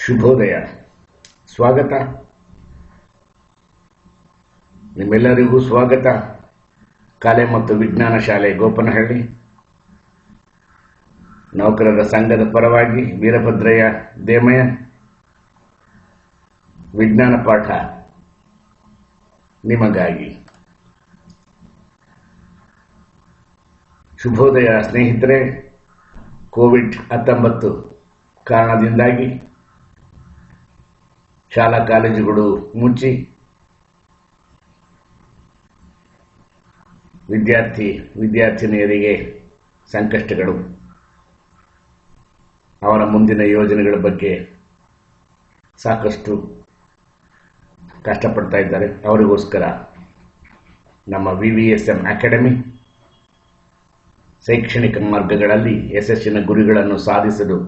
ಶುಭೋದಯ. ಸ್ವಾಗತ. ನಿಮ್ಮೆಲ್ಲರಿಗೂ ಸ್ವಾಗತ. ಕಲೆ ಮತ್ತು ವಿಜ್ಞಾನ ಶಾಲೆ ಗೋಪನಹಳ್ಳಿ ನೌಕರರ ಸಂಘದ ಪರವಾಗಿ ವೀರಭದ್ರಯ್ಯ ದೇಮಯ್ಯ. ವಿಜ್ಞಾನ ಪಾಠ ನಿಮಗಾಗಿ. ಶುಭೋದಯ ಸ್ನೇಹಿತರೆ. ಕೋವಿಡ್-19 ಕಾರಣದಿಂದಾಗಿ ಶಾಲಾ ಕಾಲೇಜುಗಳು ಮುಚ್ಚಿ ವಿದ್ಯಾರ್ಥಿನಿಯರಿಗೆ ಸಂಕಷ್ಟಗಳು, ಅವರ ಮುಂದಿನ ಯೋಜನೆಗಳ ಬಗ್ಗೆ ಸಾಕಷ್ಟು ಕಷ್ಟಪಡ್ತಾ ಇದ್ದಾರೆ. ಅವರಿಗೋಸ್ಕರ ನಮ್ಮ VVSM ಅಕಾಡೆಮಿ ಶೈಕ್ಷಣಿಕ ಮಾರ್ಗಗಳಲ್ಲಿ ಯಶಸ್ಸಿನ ಗುರಿಗಳನ್ನು ಸಾಧಿಸಲು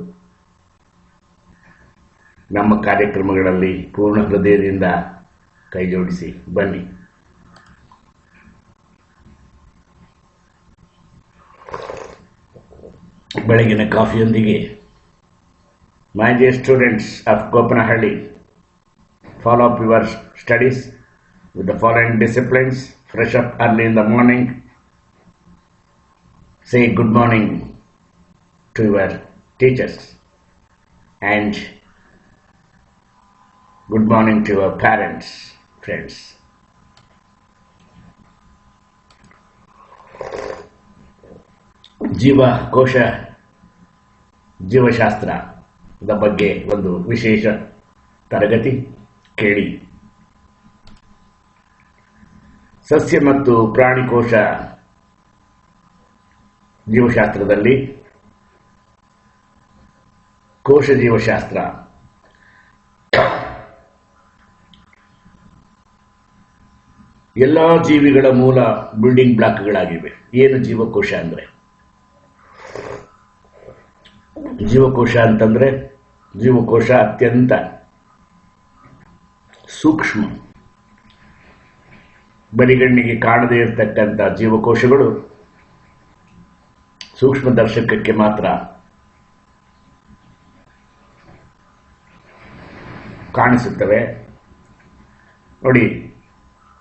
ನಮ್ಮ ಕಾರ್ಯಕ್ರಮಗಳಲ್ಲಿ ಪೂರ್ಣ ಹೃದಯದಿಂದ ಕೈಜೋಡಿಸಿ ಬನ್ನಿ. ಬೆಳಗಿನ ಕಾಫಿಯೊಂದಿಗೆ my dear students of Gopanahalli, follow up your studies with the following disciplines. Fresh up early in the morning. Say good morning to your teachers and good morning to your parents, friends. ಜೀವಶಾಸ್ತ್ರದ ಬಗ್ಗೆ ಒಂದು ವಿಶೇಷ ತರಗತಿ ಕೇಳಿ. ಸಸ್ಯ ಮತ್ತು ಪ್ರಾಣಿಕೋಶ ಜೀವಶಾಸ್ತ್ರದಲ್ಲಿ ಕೋಶ ಜೀವಶಾಸ್ತ್ರ ಎಲ್ಲ ಜೀವಿಗಳ ಮೂಲ ಬಿಲ್ಡಿಂಗ್ ಬ್ಲಾಕ್ಗಳಾಗಿವೆ. ಏನು ಜೀವಕೋಶ ಅಂದರೆ? ಜೀವಕೋಶ ಅಂತಂದ್ರೆ ಜೀವಕೋಶ ಅತ್ಯಂತ ಸೂಕ್ಷ್ಮ, ಬರಿಗಣ್ಣಿಗೆ ಕಾಣದೇ ಇರತಕ್ಕಂಥ ಜೀವಕೋಶಗಳು ಸೂಕ್ಷ್ಮ ದರ್ಶಕಕ್ಕೆ ಮಾತ್ರ ಕಾಣಿಸುತ್ತವೆ. ನೋಡಿ,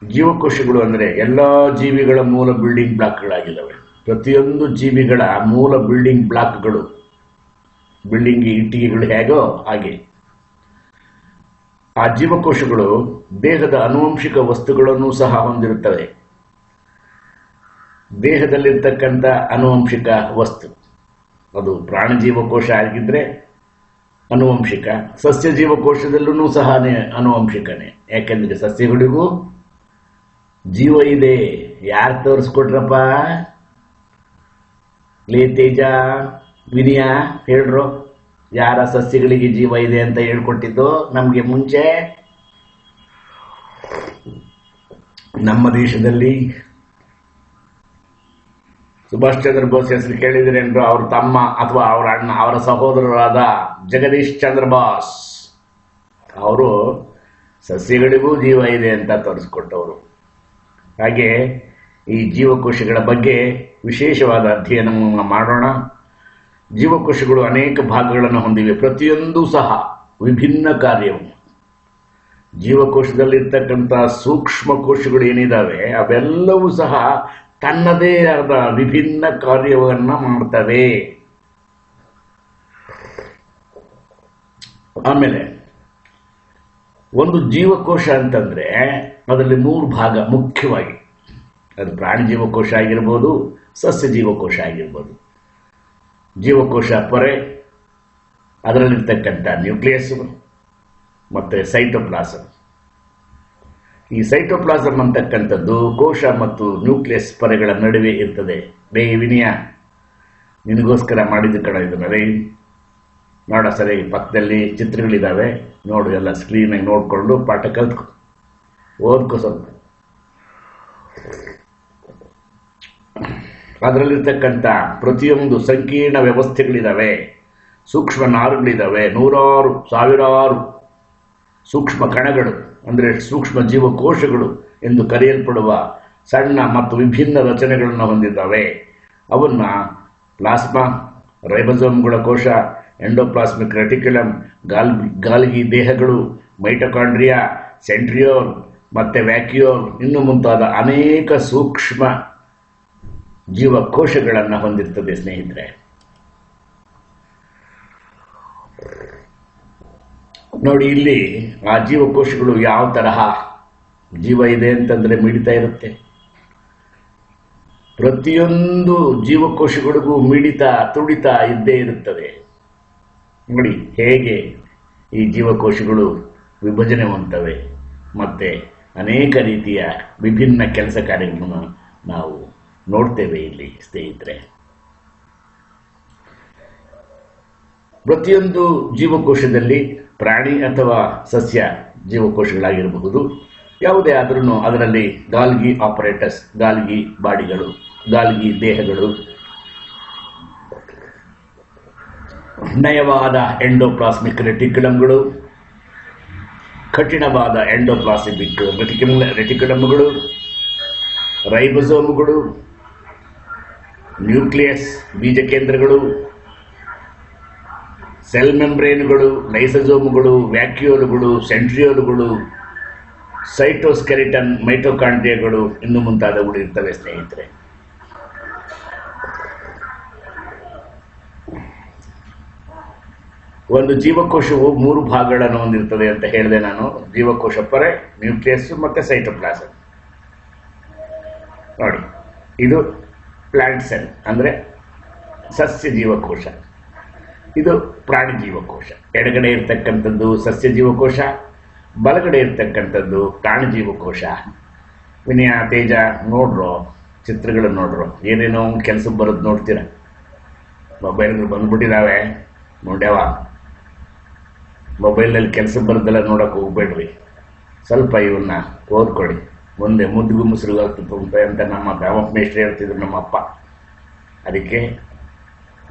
ಜೀವಕೋಶಗಳು ಅಂದರೆ ಎಲ್ಲ ಜೀವಿಗಳ ಮೂಲ ಬಿಲ್ಡಿಂಗ್ ಬ್ಲಾಕ್ಗಳಾಗಿದ್ದಾವೆ. ಪ್ರತಿಯೊಂದು ಜೀವಿಗಳ ಮೂಲ ಬಿಲ್ಡಿಂಗ್ ಬ್ಲಾಕ್ಗಳು, ಬಿಲ್ಡಿಂಗ್ ಇಟ್ಟಿಗೆಗಳು ಹೇಗೋ ಹಾಗೆ ಆ ಜೀವಕೋಶಗಳು ದೇಹದ ಆನುವಂಶಿಕ ವಸ್ತುಗಳನ್ನು ಸಹ ಹೊಂದಿರುತ್ತವೆ. ದೇಹದಲ್ಲಿರ್ತಕ್ಕಂಥ ಆನುವಂಶಿಕ ವಸ್ತು ಅದು ಪ್ರಾಣಜೀವಕೋಶ ಆಗಿದ್ರೆ ಆನುವಂಶಿಕ, ಸಸ್ಯ ಜೀವಕೋಶದಲ್ಲೂ ಸಹ ಆನುವಂಶಿಕನೇ. ಯಾಕೆಂದ್ರೆ ಸಸ್ಯಗಳಿಗೂ ಜೀವ ಇದೆ. ಯಾರು ತೋರಿಸ್ಕೊಟ್ರಪ್ಪ? ಲೇ ತೇಜ, ವಿನಯ ಹೇಳ್ರು, ಯಾರ ಸಸ್ಯಗಳಿಗೆ ಜೀವ ಇದೆ ಅಂತ ಹೇಳ್ಕೊಟ್ಟಿದ್ದು ನಮಗೆ ಮುಂಚೆ? ನಮ್ಮ ದೇಶದಲ್ಲಿ ಸುಭಾಷ್ ಚಂದ್ರ ಬೋಸ್ ಹೆಸರು ಕೇಳಿದ್ರೇನ್ರು? ಅವ್ರ ತಮ್ಮ ಅಥವಾ ಅವರ ಅಣ್ಣ, ಅವರ ಸಹೋದರರಾದ ಜಗದೀಶ್ ಚಂದ್ರ ಬೋಸ್, ಅವರು ಸಸ್ಯಗಳಿಗೂ ಜೀವ ಇದೆ ಅಂತ ತೋರಿಸ್ಕೊಟ್ಟವರು. ಹಾಗೆ ಈ ಜೀವಕೋಶಗಳ ಬಗ್ಗೆ ವಿಶೇಷವಾದ ಅಧ್ಯಯನ ಮಾಡೋಣ. ಜೀವಕೋಶಗಳು ಅನೇಕ ಭಾಗಗಳನ್ನು ಹೊಂದಿವೆ. ಪ್ರತಿಯೊಂದು ಸಹ ವಿಭಿನ್ನ ಕಾರ್ಯವನ್ನು. ಜೀವಕೋಶದಲ್ಲಿರ್ತಕ್ಕಂಥ ಸೂಕ್ಷ್ಮ ಕೋಶಗಳು ಏನಿದಾವೆ ಅವೆಲ್ಲವೂ ಸಹ ತನ್ನದೇ ಆದ ವಿಭಿನ್ನ ಕಾರ್ಯವನ್ನ ಮಾಡ್ತವೆ. ಆಮೇಲೆ ಒಂದು ಜೀವಕೋಶ ಅಂತಂದ್ರೆ ಅದರಲ್ಲಿ 3 ಭಾಗ ಮುಖ್ಯವಾಗಿ. ಅದು ಪ್ರಾಣಿ ಜೀವಕೋಶ ಆಗಿರ್ಬೋದು, ಸಸ್ಯ ಜೀವಕೋಶ ಆಗಿರ್ಬೋದು. ಜೀವಕೋಶ ಪೊರೆ, ಅದರಲ್ಲಿರ್ತಕ್ಕಂಥ ನ್ಯೂಕ್ಲಿಯಸ್ ಮತ್ತು ಸೈಟೋಪ್ಲಾಸಮ್. ಈ ಸೈಟೋಪ್ಲಾಸಮ್ ಅಂತಕ್ಕಂಥದ್ದು ಕೋಶ ಮತ್ತು ನ್ಯೂಕ್ಲಿಯಸ್ ಪೊರೆಗಳ ನಡುವೆ ಇರ್ತದೆ. ವಿನಯ, ನಿನಗೋಸ್ಕರ ಮಾಡಿದ ಕಡೆ ಇದನ್ನ ನೋಡ ಸರಿ. ಪಕ್ಕದಲ್ಲಿ ಚಿತ್ರಗಳಿದ್ದಾವೆ, ನೋಡು. ಎಲ್ಲ ಸ್ಕ್ರೀನಾಗಿ ನೋಡಿಕೊಂಡು ಪಾಠ ಕಲ್ತ್ಕೊ, ಓದ್ಕೋ ಸ್ವಲ್ಪ. ಅದರಲ್ಲಿರ್ತಕ್ಕಂಥ ಪ್ರತಿಯೊಂದು ಸಂಕೀರ್ಣ ವ್ಯವಸ್ಥೆಗಳಿದ್ದಾವೆ, ಸೂಕ್ಷ್ಮ ನಾರುಗಳಿದ್ದಾವೆ, 100 ಸಾವಿರಾರು ಸೂಕ್ಷ್ಮ ಕಣಗಳು ಅಂದರೆ ಸೂಕ್ಷ್ಮ ಜೀವಕೋಶಗಳು ಎಂದು ಕರೆಯಲ್ಪಡುವ ಸಣ್ಣ ಮತ್ತು ವಿಭಿನ್ನ ರಚನೆಗಳನ್ನು ಹೊಂದಿದ್ದಾವೆ. ಅವನ್ನ ಪ್ಲಾಸ್ಮಾ, ರೈಬೋಸೋಮ್ಗಳ ಕೋಶ, ಎಂಡೋಪ್ಲಾಸ್ಮಿಕ್ ರೆಟಿಕ್ಯುಲಮ್, ಗಾಲ್ಗಿ ದೇಹಗಳು, ಮೈಟೊಕಾಂಡ್ರಿಯಾ, ಸೆಂಟ್ರಿಯೋಲ್ ಮತ್ತು ವ್ಯಾಕ್ಯೂಲ್ ಇನ್ನು ಮುಂತಾದ ಅನೇಕ ಸೂಕ್ಷ್ಮ ಜೀವಕೋಶಗಳನ್ನು ಹೊಂದಿರ್ತದೆ ಸ್ನೇಹಿತರೆ. ನೋಡಿ, ಇಲ್ಲಿ ಆ ಜೀವಕೋಶಗಳು ಯಾವ ತರಹ ಜೀವ ಇದೆ ಅಂತಂದ್ರೆ ಮಿಡಿತಾ ಇರುತ್ತೆ. ಪ್ರತಿಯೊಂದು ಜೀವಕೋಶಗಳಿಗೂ ಮಿಡಿತ ತುಡಿತ ಇದ್ದೇ ಇರುತ್ತದೆ. ನೋಡಿ ಹೇಗೆ ಈ ಜೀವಕೋಶಗಳು ವಿಭಜನೆ ಹೊಂದ್ತವೆ ಮತ್ತೆ ಅನೇಕ ರೀತಿಯ ವಿಭಿನ್ನ ಕೆಲಸ ಕಾರ್ಯಗಳನ್ನು ನಾವು ನೋಡ್ತೇವೆ ಇಲ್ಲಿ ಸ್ನೇಹಿತರೆ. ಪ್ರತಿಯೊಂದು ಜೀವಕೋಶದಲ್ಲಿ ಪ್ರಾಣಿ ಅಥವಾ ಸಸ್ಯ ಜೀವಕೋಶಗಳಾಗಿರಬಹುದು, ಯಾವುದೇ ಆದ್ರೂ ಅದರಲ್ಲಿ ಗಾಲ್ಗಿ ಆಪರೇಟಸ್, ಗಾಲ್ಗಿ ಬಾಡಿಗಳು, ಗಾಲ್ಗಿ ದೇಹಗಳು, ನಯವಾದ ಎಂಡೋಪ್ಲಾಸ್ಮಿಕ್ ರೆಟಿಕ್ಯುಲಮ್ಗಳು, ಕಠಿಣವಾದ ಎಂಡೋಪ್ಲಾಸ್ಮಿಕ್ ರೆಟಿಕ್ಯುಲಮ್ಗಳು, ರೈಬೋಸೋಮ್ಗಳು, ನ್ಯೂಕ್ಲಿಯಸ್ ಬೀಜಕೇಂದ್ರಗಳು, ಸೆಲ್ ಮೆಂಬ್ರೇನ್ಗಳು, ಲೈಸೋಸೋಮ್ಗಳು, ವ್ಯಾಕ್ಯೂಲ್ಗಳು, ಸೆಂಟ್ರಿಯೋಲ್ಗಳು, ಸೈಟೋಸ್ಕೆಲಿಟನ್, ಮೈಟೊಕಾಂಡ್ರಿಯಾಗಳು ಇನ್ನು ಮುಂತಾದವುಗಳು ಇರ್ತವೆ ಸ್ನೇಹಿತರೆ. ಒಂದು ಜೀವಕೋಶವು 3 ಭಾಗಗಳನ್ನು ಹೊಂದಿರ್ತದೆ ಅಂತ ಹೇಳಿದೆ ನಾನು. ಜೀವಕೋಶ ಪೊರೆ, ನ್ಯೂಕ್ಲಿಯಸ್ ಮತ್ತೆ ಸೈಟೋಪ್ಲಾಸಮ್. ನೋಡಿ, ಇದು ಪ್ಲಾಂಟ್ ಸೆಲ್ ಅಂದ್ರೆ ಸಸ್ಯ ಜೀವಕೋಶ, ಇದು ಪ್ರಾಣಿ ಜೀವಕೋಶ. ಎಡಗಡೆ ಇರ್ತಕ್ಕಂಥದ್ದು ಸಸ್ಯ ಜೀವಕೋಶ, ಬಲಗಡೆ ಇರ್ತಕ್ಕಂಥದ್ದು ಪ್ರಾಣಿ ಜೀವಕೋಶ. ವಿನಯ, ತೇಜ ನೋಡ್ರೋ, ಚಿತ್ರಗಳನ್ನು ನೋಡ್ರೋ, ಏನೇನೋ ಕೆಲಸಕ್ಕೆ ಬರೋದು ನೋಡ್ತೀರ. ಮೊಬೈಲ್ಗಳು ಬಂದ್ಬಿಟ್ಟಿದ್ದಾವೆ ನೋಡ್ಯಾವ. ಮೊಬೈಲ್ನಲ್ಲಿ ಕೆಲಸಕ್ಕೆ ಬರೋದೆಲ್ಲ ನೋಡೋಕೆ ಹೋಗ್ಬೇಡ್ರಿ, ಸ್ವಲ್ಪ ಇವನ್ನ ಓದ್ಕೊಳ್ಳಿ, ಮುಂದೆ ಮುದ್ದುಗು ಮುಸುರುಗಾಗ್ತದೆ ಅಂತ ನಮ್ಮ ರಾಮಪ್ಪ ಮೇಷ್ಟ್ರು ಹೇಳ್ತಿದ್ರು ನಮ್ಮಪ್ಪ. ಅದಕ್ಕೆ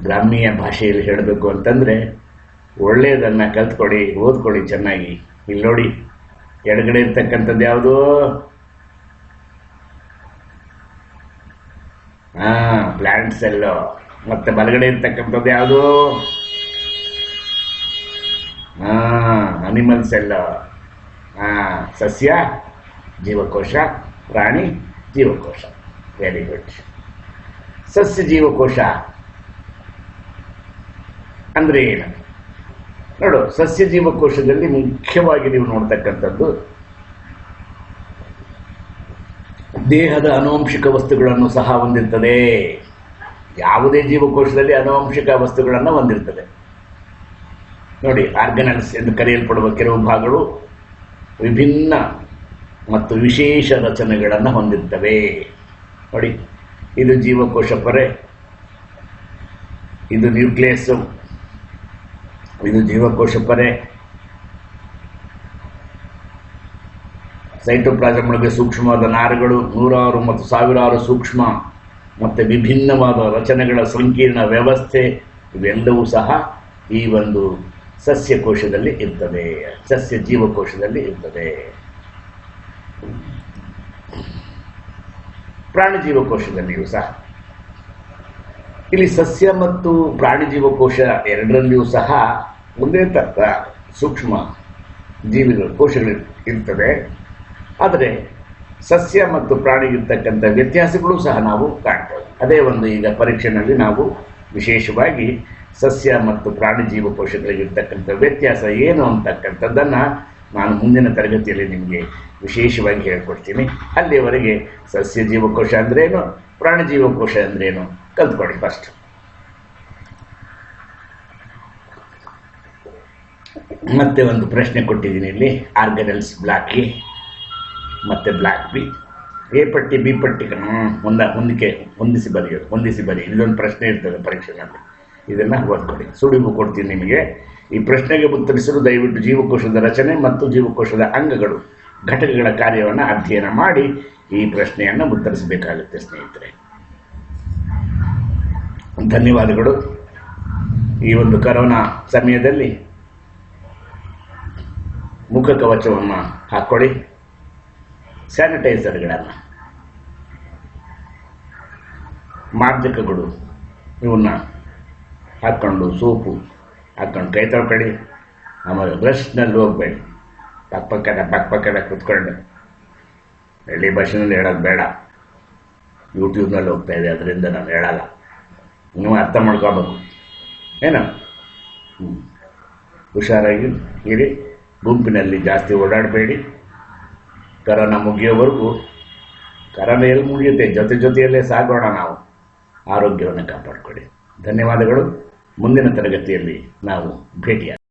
ಗ್ರಾಮೀಣ ಭಾಷೆಯಲ್ಲಿ ಹೇಳಬೇಕು ಅಂತಂದ್ರೆ ಒಳ್ಳೆಯದನ್ನ ಕಲ್ತ್ಕೊಳ್ಳಿ, ಓದ್ಕೊಳ್ಳಿ ಚೆನ್ನಾಗಿ. ಇಲ್ಲಿ ನೋಡಿ, ಎಡಗಡೆ ಇರ್ತಕ್ಕಂಥದ್ದು ಯಾವುದು? Plant cell. ಮತ್ತೆ ಬಲಗಡೆ ಇರ್ತಕ್ಕಂಥದ್ದು ಯಾವುದು? Animal cell. ಸಸ್ಯ ಜೀವಕೋಶ, ಪ್ರಾಣಿ ಜೀವಕೋಶ. Very good. ಸಸ್ಯ ಜೀವಕೋಶ ಅಂದ್ರೆ ಏನು ನೋಡು. ಸಸ್ಯ ಜೀವಕೋಶದಲ್ಲಿ ಮುಖ್ಯವಾಗಿ ನೀವು ನೋಡ್ತಕ್ಕಂಥದ್ದು ದೇಹದ ಆನುವಂಶಿಕ ವಸ್ತುಗಳನ್ನು ಸಹ ಹೊಂದಿರ್ತದೆ. ಯಾವುದೇ ಜೀವಕೋಶದಲ್ಲಿ ಆನುವಂಶಿಕ ವಸ್ತುಗಳನ್ನು ಹೊಂದಿರ್ತದೆ. ನೋಡಿ, ಆರ್ಗನಲ್ಸ್ ಎಂದು ಕರೆಯಲ್ಪಡುವ ಕೆಲವು ಭಾಗಗಳು ವಿಭಿನ್ನ ಮತ್ತು ವಿಶೇಷ ರಚನೆಗಳನ್ನು ಹೊಂದಿರ್ತವೆ. ನೋಡಿ, ಇದು ಜೀವಕೋಶ ಪೊರೆ, ಇದು ನ್ಯೂಕ್ಲಿಯಸ್, ಇದು ಜೀವಕೋಶ ಪೊರೆ. ಸೈಟೋಪ್ಲಾಸಂ ಒಳಗೆ ಸೂಕ್ಷ್ಮವಾದ ನಾರುಗಳು, ನೂರಾರು ಮತ್ತು ಸಾವಿರಾರು ಸೂಕ್ಷ್ಮ ಮತ್ತೆ ವಿಭಿನ್ನವಾದ ರಚನೆಗಳ ಸಂಕೀರ್ಣ ವ್ಯವಸ್ಥೆ, ಇವೆಲ್ಲವೂ ಸಹ ಈ ಒಂದು ಸಸ್ಯ ಕೋಶದಲ್ಲಿ ಇರ್ತದೆ, ಸಸ್ಯ ಜೀವಕೋಶದಲ್ಲಿ ಇರ್ತದೆ. ಪ್ರಾಣಿ ಜೀವಕೋಶದಲ್ಲಿಯೂ ಸಹ, ಇಲ್ಲಿ ಸಸ್ಯ ಮತ್ತು ಪ್ರಾಣಿ ಜೀವಕೋಶ ಎರಡರಲ್ಲಿಯೂ ಸಹ ಒಂದೇ ತರ ಸೂಕ್ಷ್ಮ ಜೀವಿಗಳು, ಕೋಶಗಳು ಇರ್ತದೆ. ಆದರೆ ಸಸ್ಯ ಮತ್ತು ಪ್ರಾಣಿ ಇರ್ತಕ್ಕಂಥ ವ್ಯತ್ಯಾಸಗಳು ಸಹ ನಾವು ಕಾಣ್ತೇವೆ. ಅದೇ ಒಂದು ಈಗ ಪರೀಕ್ಷೆಯಲ್ಲಿ ನಾವು ವಿಶೇಷವಾಗಿ ಸಸ್ಯ ಮತ್ತು ಪ್ರಾಣಿ ಜೀವಕೋಶಗಳಿಗಿರ್ತಕ್ಕಂಥ ವ್ಯತ್ಯಾಸ ಏನು ಅಂತಕ್ಕಂಥದ್ದನ್ನು ನಾನು ಮುಂದಿನ ತರಗತಿಯಲ್ಲಿ ನಿಮಗೆ ವಿಶೇಷವಾಗಿ ಹೇಳ್ಕೊಡ್ತೀನಿ. ಅಲ್ಲಿಯವರೆಗೆ ಸಸ್ಯ ಜೀವಕೋಶ ಅಂದ್ರೇನು, ಪ್ರಾಣಿ ಜೀವಕೋಶ ಅಂದ್ರೇನು ಕಲ್ತ್ಕೊಳ್ಳಿ ಫಸ್ಟ್. ಮತ್ತೆ ಒಂದು ಪ್ರಶ್ನೆ ಕೊಟ್ಟಿದ್ದೀನಿ ಇಲ್ಲಿ, ಆರ್ಗನಲ್ಸ್ ಬ್ಲಾಕ್ ಎ ಮತ್ತೆ ಬ್ಲಾಕ್ ಬಿ. ಎ ಪಟ್ಟಿ ಬಿ ಪಟ್ಟಿ ಹೊಂದಿಸಿ ಬರೆಯೋದು. ಇಲ್ಲೊಂದು ಪ್ರಶ್ನೆ ಇರ್ತದೆ ಪರೀಕ್ಷೆನಲ್ಲಿ, ಇದನ್ನ ಓದ್ಕೊಳ್ಳಿ. ಸುಳಿವು ಕೊಡ್ತೀನಿ ನಿಮಗೆ. ಈ ಪ್ರಶ್ನೆಗೆ ಉತ್ತರಿಸಲು ದಯವಿಟ್ಟು ಜೀವಕೋಶದ ರಚನೆ ಮತ್ತು ಜೀವಕೋಶದ ಅಂಗಗಳು, ಘಟಕಗಳ ಕಾರ್ಯವನ್ನು ಅಧ್ಯಯನ ಮಾಡಿ ಈ ಪ್ರಶ್ನೆಯನ್ನು ಉತ್ತರಿಸಬೇಕಾಗುತ್ತೆ ಸ್ನೇಹಿತರೆ. ಧನ್ಯವಾದಗಳು. ಈ ಒಂದು ಕರೋನಾ ಸಮಯದಲ್ಲಿ ಮುಖ ಕವಚವನ್ನು ಹಾಕೊಳ್ಳಿ, ಸ್ಯಾನಿಟೈಸರ್ಗಳನ್ನು, ಮಾರ್ಜಕಗಳು ಇವನ್ನ ಹಾಕ್ಕೊಂಡು, ಸೋಪು ಹಾಕೊಂಡು ಕೈ ತೊಳ್ಕೊಳ್ಳಿ. ಆಮೇಲೆ ರಶ್ನಲ್ಲಿ ಹೋಗ್ಬೇಡಿ, ಪಕ್ಕ ಕುತ್ಕೊಂಡು ಹಳ್ಳಿ ಭಾಷೆನಲ್ಲಿ ಹೇಳೋದು ಬೇಡ, ಯೂಟ್ಯೂಬ್ನಲ್ಲಿ ಹೋಗ್ತಾ ಇದೆ, ಅದರಿಂದ ನಾನು ಹೇಳಲ್ಲ. ನೀವು ಅರ್ಥ ಮಾಡ್ಕೋಬೇಕು ಏನೋ. ಹುಷಾರಾಗಿ ಇರಿ, ಗುಂಪಿನಲ್ಲಿ ಜಾಸ್ತಿ ಓಡಾಡಬೇಡಿ. ಕರೋನಾ ಮುಗಿಯೋವರೆಗೂ, ಕರೋನಾ ಎಲ್ಲಿ ಮುಗಿಯುತ್ತೆ, ಜೊತೆಯಲ್ಲೇ ಸಾಗೋಣ. ನಾವು ಆರೋಗ್ಯವನ್ನು ಕಾಪಾಡಿಕೊಳ್ಳಿ. ಧನ್ಯವಾದಗಳು. ಮುಂದಿನ ತರಗತಿಯಲ್ಲಿ ನಾವು ಭೇಟಿಯಾಗೋಣ.